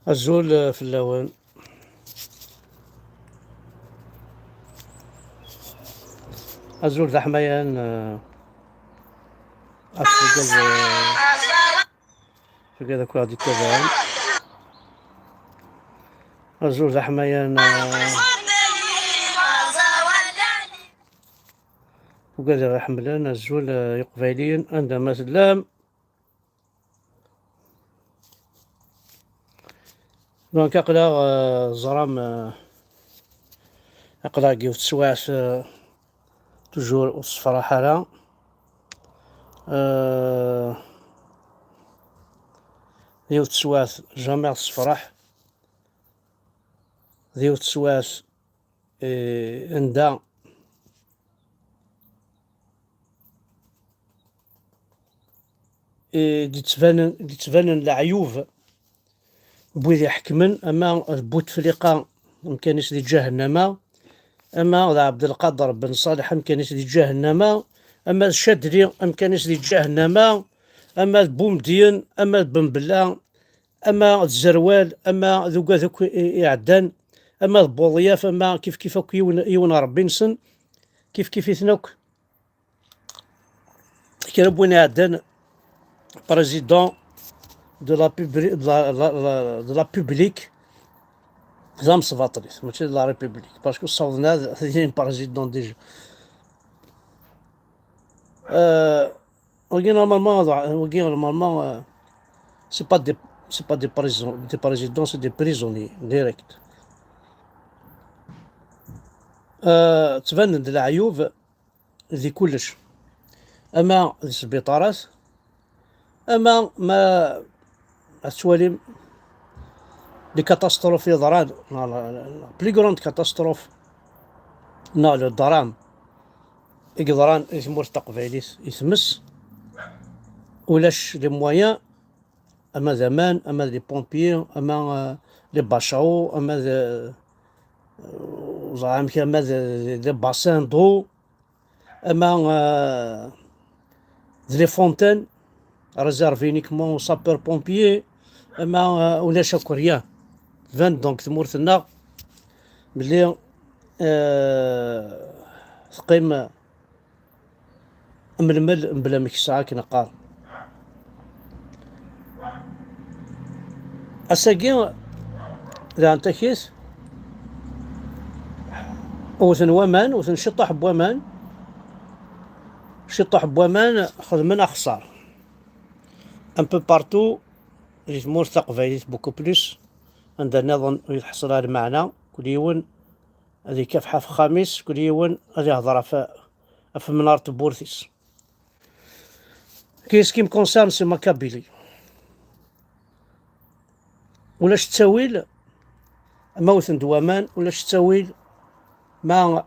الزول في اللون. الزول ذا حميان في كذا كل هذه التبان. الزول ذا حميان وكذا حملان الزول يقبيلين عندما سلام. دونك أقلا زرام أقلا كيف تسواس توجور وصفرا حالا ديو تسواس جامع الصفراح ديو تسواس عندها دي تبان العيوب بوذي حكمن أما بوتفليقة مكانش دي جهنم، أما عبد القادر بن صالح مكانش دي جهنم، أما الشادري مكانش دي جهنم، أما بومدين، أما بن بلا، أما الزروال، أما ذوك يعدان، أما البوضياف، أما كيف يون ربي نسن كيف يثنوك كربون يعدان بريزيدون دو لا بوبليك زعما سباطريس ماشي لا ريبوبليك باسكو صوتنا هذا بريزيدون ديجا. وكي نورمالمون سي با دي سي با دي بريزيدون سي دي بريزوني ديريكت. تبان العيوب ذي كلش، اما ذي السبيطارات، اما ما توالي لي كاتاستروف يضران بلي كروند كاتاستروف لو الضرام يقدران يثمر تقبيليس يثمس ولاش لي مويان، اما زمان، اما لي بومبيي، اما لي باشاو، اما زعما اما لي باسان دو، اما لي فونتان ريزيرفي نيكمون سابور بومبيي، اما ولاش كوريان فان. دونك ثمورتنا ملي تقيم ململ بلا مكسعة كي نقال أساقي ذا انت كيس وثن ومان وثن شطح بومان، شطح بومان خذ من أخسار ان بو بارتو جمهور تقبيليت بوكو بلوس عندنا نظن يحصل هذا المعنى كل يوم هذه كيف حاف خامس كل يوم هذه يهضر في منارة بورثيس كيس كيم كونسيرن سي ماكابيلي ولاش تساويل موثن دوامان ولاش تساويل ما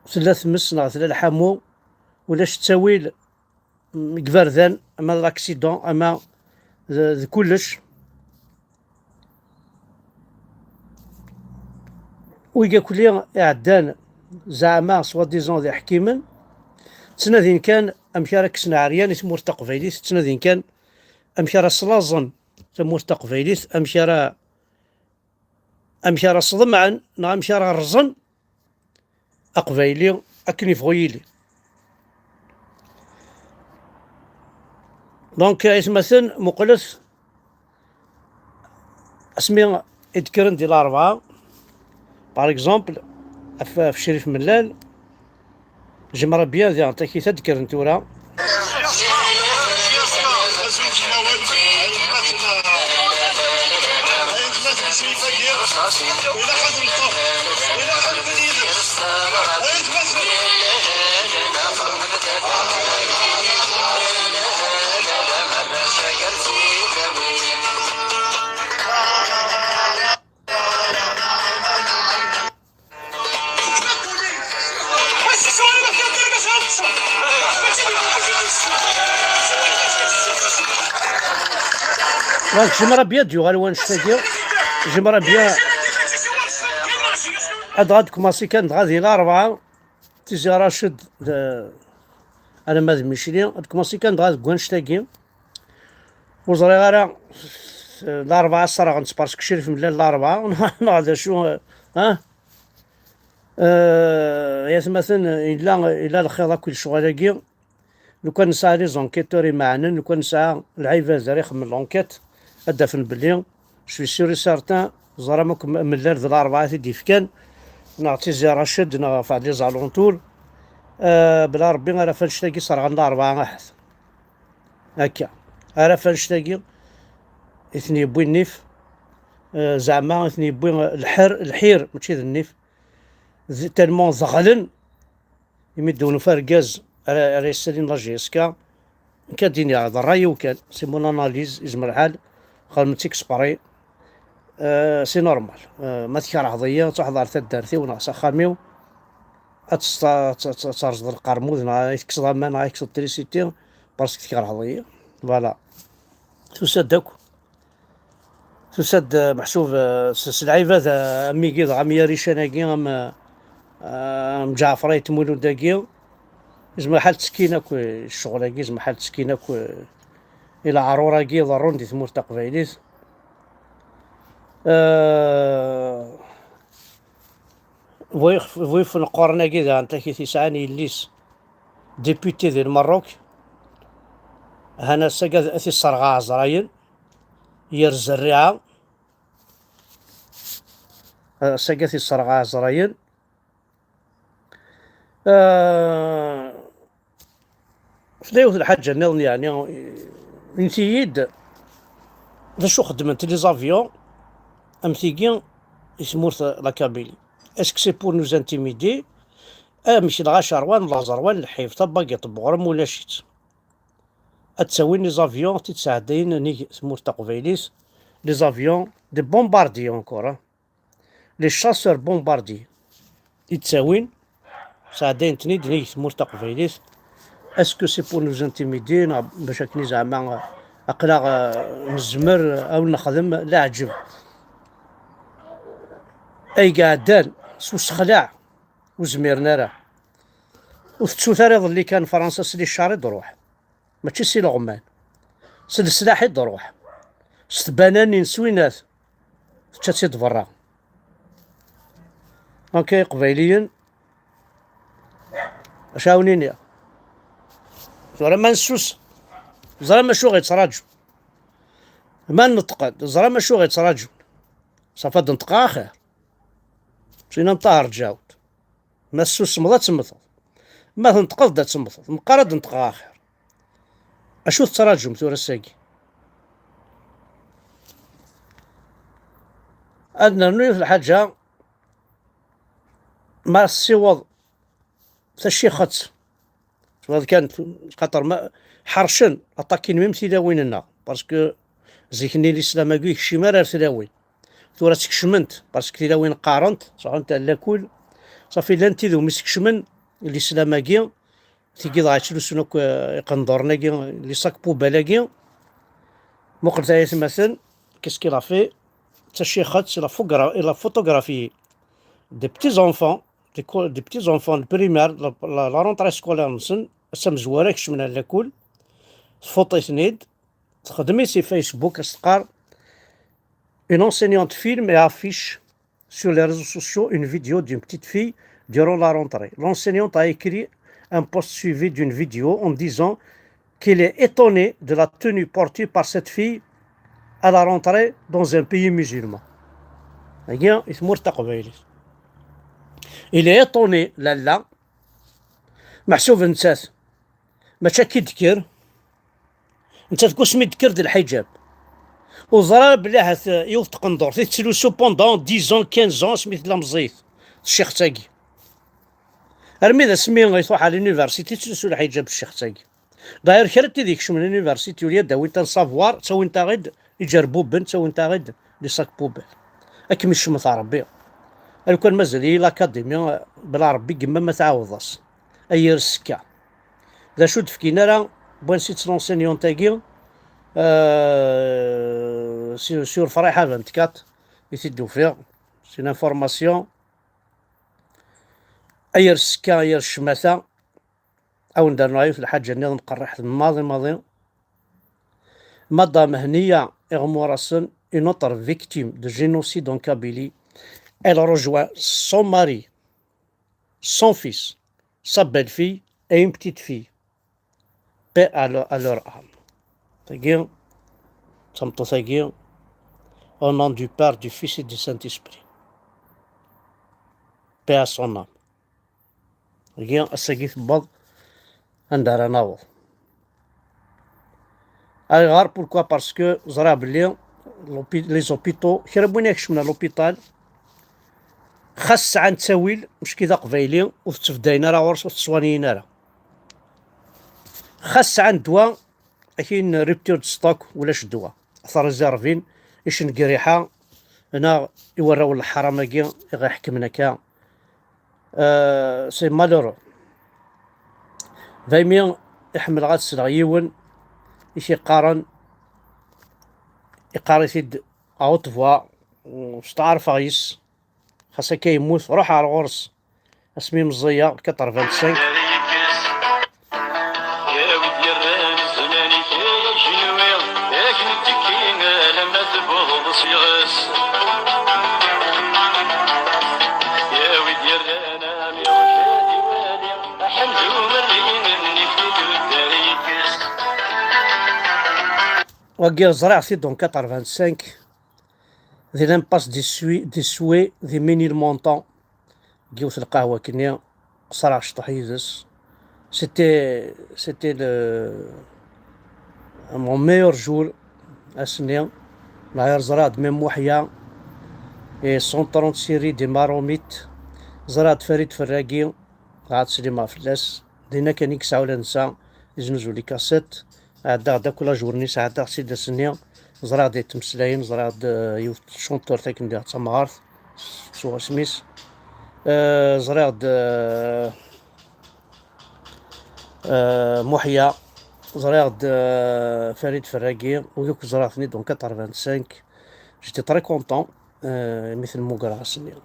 ثلاث مسنا ثلاث حمو ولاش تساويل كفرذان اما لاكسيدون اما كلش ويقا كليا عدان زعما سوا ديزون ذي حكيما تسنادين كان امشارا كسنا عريان تمور تقبيليت تسنادين كان امشارا صلازن تمور تقبيليت امشارا صدمعا نا امشارا رزن اقبيلي اكني فغيلي. دونك مثلا مقلس اسمي اذكرن ديال الاربعه باغ اكزومبل في شريف ملال جمرة بيان ديال عطاك كي تذكر نتورا دونك جمرة بيان ديو غالوان شتاكيو جمرة بيان غاد كوماسي كان غادي الاربعه تيجي راشد انا ماذ ميشيلي غاد كوماسي كان غاد كوان شتاكي وزري غالا الأربعة الصرا غنتبارسك شريف من الأربعة نعود شو ها. يا مثلا إلا الخير كل شغل لو كان نسعى لي زونكيتوري معنا، لو كان نسعى العيفازر يخدم لونكيت أدافن بلي شوي سيوري سارتان زرا من الأرض الأربعة تيدي فكان نعطي زي رشد نرفع لي زالونتور. بلا ربي راه فنشتاقي صار عندنا أربعة واحد هكا، راه فنشتاقي اثني بوي النيف. زعما اثني بوي الحير ماشي ذا النيف تالمون زغلن يمدون فرقاز راه يسالين لا جي اس كا كديني هذا الراي وكان سي مون اناليز يزمر الحال خال من تيكسباري. سي نورمال. ما تكره ضيا تحضر تدارتي وناقص خاميو ترصد القرموز يكسر ضمان يكسر التريسيتي باسكو تكره ضيا فوالا. تسد داك تسد محسوب العيبات ميكي غاميا ريشاناكي مجعفري تمولو داكي زعما حال تسكينه الشغل زعما حال تسكينه الى عرورة كي ضرون دي ثمور تقبايليت. ويف القرن كذا انت كي تسعاني الليس ديبوتي ديال المروك هنا ساقا اثي الصرغة عزرايل يرز الرعا ساقا ثي الصرغة عزرايل. فدايوث الحاجة نظن يعني نتييد ذا شو خدمت لي زافيون امثيكي يسمورث لا كابيلي اسك سي بور نوز انتيميدي ماشي لغا شروان ولا زروان الحيف طباقي طبغرم ولا شيت اتساوي لي زافيون تتساعدين نيك سمور تقبيليس لي زافيون دي بومباردي اونكور لي شاسور بومباردي يتساوين ساعدين تنيد نيك سمور تقبيليس اسكو سي بور نوز انتيميدي باش هكني زعما اقلا نزمر او نخدم لا عجب اي قعدان سو سخلاع وزميرنا راه وفتشو ثاريض اللي كان فرنسا سلي الشارد روح ماشي سي لغمان سد السلاح روح ستباناني نسوينات تشاتي برا اوكي قبيليا شاونيني زرا ما نسوس زرا ما شو غيتراجو ما نطقد زرا ما شو غيتراجو صافا نطق اخر مشينا نطار جاود ما السوس مضى تمثل ما تنتقض دا تمثل مقارد نطق اخر اشو التراجم ثورة الساقي أدنى نوي الحاجة ما السيوض تشي خط هذا كانت خاطر ما حرشن أطاكين ميم تلاوين لنا باسكو زيكني الإسلام أقويك شي مرار تلاوين ثورة تكشمنت باسكو تلاوين قارنت صح انت لاكل صافي لا انت ذو مسكشمن الإسلام أقوي تيجي ضاع تلوسنوك يقندرنا لي صاك بوبالاكي مقلت ايات مثلا كيسكي لافي تشي خط سي لا فوتوغرافي دي بتي زونفون دي بتي زونفون بريمير لا رونطري سكولير نسن اسم زواره كشمنا لاكل فوطي ثنيد تخدمي سي فيسبوك استقار une enseignante filme et affiche sur les réseaux sociaux une vidéo d'une petite fille durant la rentrée. L'enseignante a écrit un post suivi d'une vidéo en disant qu'il est étonné de la tenue portée par cette fille à la rentrée dans un pays musulman. Il est étonné لالا محسوب نسات ماشا كي تذكر انت تقول سمي تذكر د الحجاب وزرا بلاه يوث تقندور تيتسلوسو بوندون 10 15 سميت لا مزيت الشيخ تاقي رمي ذا سمي غيتروح على لونيفرسيتي تسلسو الحجاب الشيخ تاقي داير كرت ديك من لونيفرسيتي وليا داوي انت سافوار تسوي انت غيد يجربو بن تسوي انت غيد لي ساك بوبال اكمل الشمس ربي لو كان مازال هي لاكاديميا بلا ربي كما ما تعاوضاش اي السكه ذا شو تفكينا راه بغا نسيت لونسينيون تاقي سور فريحه 24 يتدو فيها سي انفورماسيون اير السكه اير الشماثه او ندير نعيف الحاجه نظام نقرح الماضي ماضي ماضه مهنيه Ermorason, une autre victime de génocide en Kabylie. Elle rejoint son mari, son fils, sa belle-fille et une petite fille. Paix à leur âme. Au nom du Père, du Fils et du Saint-Esprit. Paix à son âme. الساقي تبض عندها ناوض. غار بوركوا باسكو زرا بلي لي زوبيتو كرا يكشف من لوبيتال خاص عن تاويل مش كذا قبايلي وتفداينا راه ورس وتصوانينا راه خاص عن دواء كاين ريبتور ستوك ولاش دواء اثار ريزيرفين ايش نقريحه هنا يوراو الحراماكي غيحكمنا كا سي مالورو دايما يحمل غاد السلغيون يشي يقارن يقاريتيد اوت فوا واش تعرف غيس خاصها كيموت روح على الغرس اسمي مزيه 85 وكي زرعتي دون 85 ذي لامباس دي سوي ذي ميني المونطون جيوت القهوة كنيا صرع شطح يدس سيتي مون ميور جور اسنيا نهار زراد ميم وحيا اي 130 سيري دي ماروميت زراد فريد فراقي عاد سليمة فلاس دينا كان يكسع ولا نسى يزنزو لي كاسيت عدا كل جورني ساعدا سيدا سنيا زراد دي تمسلاين زراد يوت شونتور تاك ندير تمغارث سو سميس زراد محيا زراد فريد فراقي وذوك زراتني دون 85 جيتي تري كونطون مثل موكرا سنيا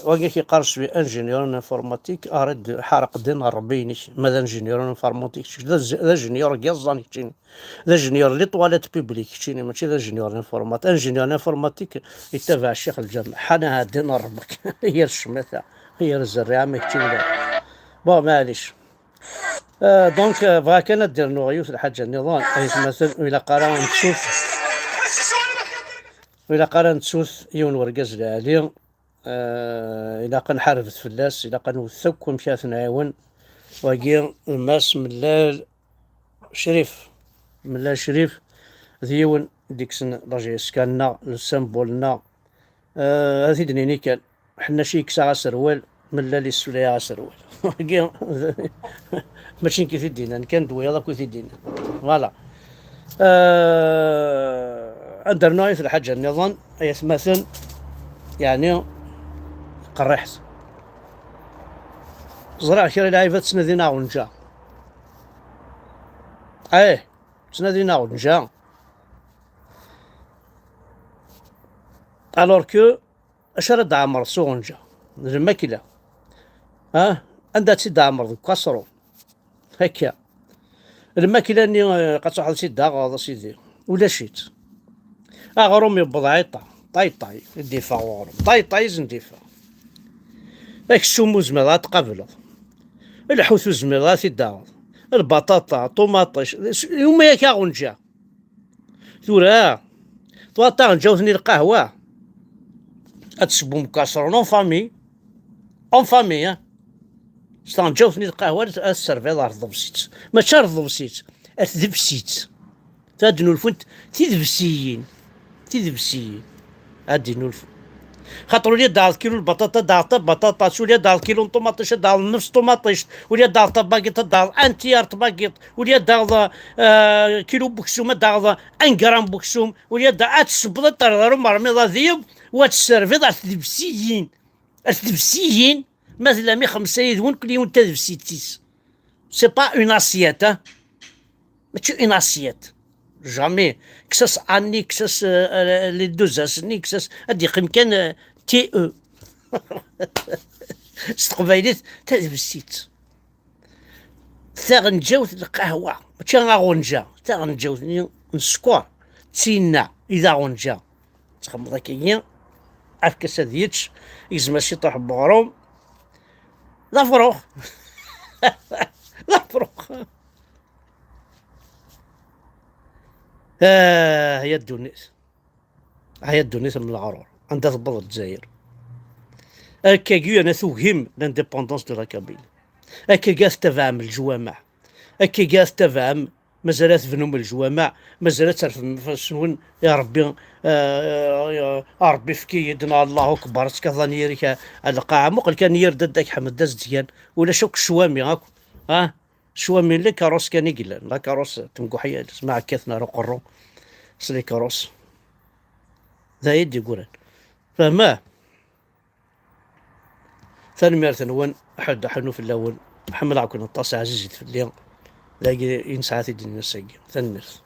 واقي كيقارن شويه انجينيور انفورماتيك ارد حرق دين ربينيش ماذا انجينيور انفورماتيك ذا انجينيور كيزاني كتشيني ذا انجينيور لي طواليت بيبليك كتشيني ماشي ذا انجينيور انفورماتيك انجينيور انفورماتيك يتبع الشيخ الجامع حنا دين ربك هي الشماثه هي الزريعه ما كتشيني بون معليش دونك بغا كان دير نوغيوس الحاجه النظام مثلا الى قرا نشوف وإلا قرا نتسوث يون ورقاز العالي إلا قنحاربت فلاس إلا قنوثك ومشات نعاون واقي الماس ملال شريف ذيون ديكسن لاجي سكاننا السامبولنا هذي دنيني كان حنا شي كسا سروال ملال السولية سروال واقي ماشي كيف يدينا كان دويا كيف يدينا فوالا درنا في الحاجة النظام أي مثلا يعني قرحت زرع كيرا لعيبات سنادينا ونجا سنادينا ونجا الور كو اش راه دعمر سونجا الماكلة عندها تسد عمر كسرو هكا الماكلة اني قد صحال سيدا غاضا سيدي ولا شيت غرومي بضعيطة طاي الدفاع غروم طاي زندفاع داك السمو زميضة تقابلو الحوت زميضة تداوض البطاطا طوماطيش يوم ياك غنجا ثورا طواطا نجاوثني القهوة اتسبو مكاسرون اون فامي شتا نجاوثني القهوة السرفي دار الضبسيت ماشي الضبسيت الذبسيت تادنو الفنت تذبسيين هادي نولف خاطر لي دار كيلو البطاطا دار بطاطا ولي دار كيلو طوماطيش دار نفس طوماطيش ولي دار طباقيط دار انتيار طباقيط ولي دار كيلو بوكسوم دار ان غرام بوكسوم ولي دار اتسبط طرر مرميضه ذيب واتسيرفي دار الثبسيين مثلا مي خمسه يدون كل يوم تذبسيتيس سي با اون اسيات ماشي اون اسيات جامي كساس اني كساس لي دوزاسني كساس هادي قيم كان تي او استقبايليت تذبسيت غنجاوت القهوة ماشي غنجا، غنجاوت السكر تينا إذا غنجا تخمض هكايا عارف كاس ديتش يزما شي طاح بغروم لا فروخ لا فروخ. هي الدونيس، هي الدونيس من العرور عندها تبض الجزائر. هكاكي انا توهم لانديبوندونس دو لا كابيل، هكا كاع تفهم الجوامع، هكا كاع تفهم مازالات فنوم الجوامع، مازالات تعرف شنون يا ربي. ربي فكي يدنا الله اكبر تكظني ريك القاعه مقل كان يرد داك حمد داز ديان ولا شوك الشوامي هاك. شوامي اللي كاروس كان يقلا لا كاروس تنقحي تسمع كثنا رقرو سلي كاروس ذا يدي يقولن فما ثاني مرة نون أحد حنو في اللون محمد عكون الطاسة عزيزي في اليوم لاقي ينسعى في الدنيا الساقي ثاني مرة.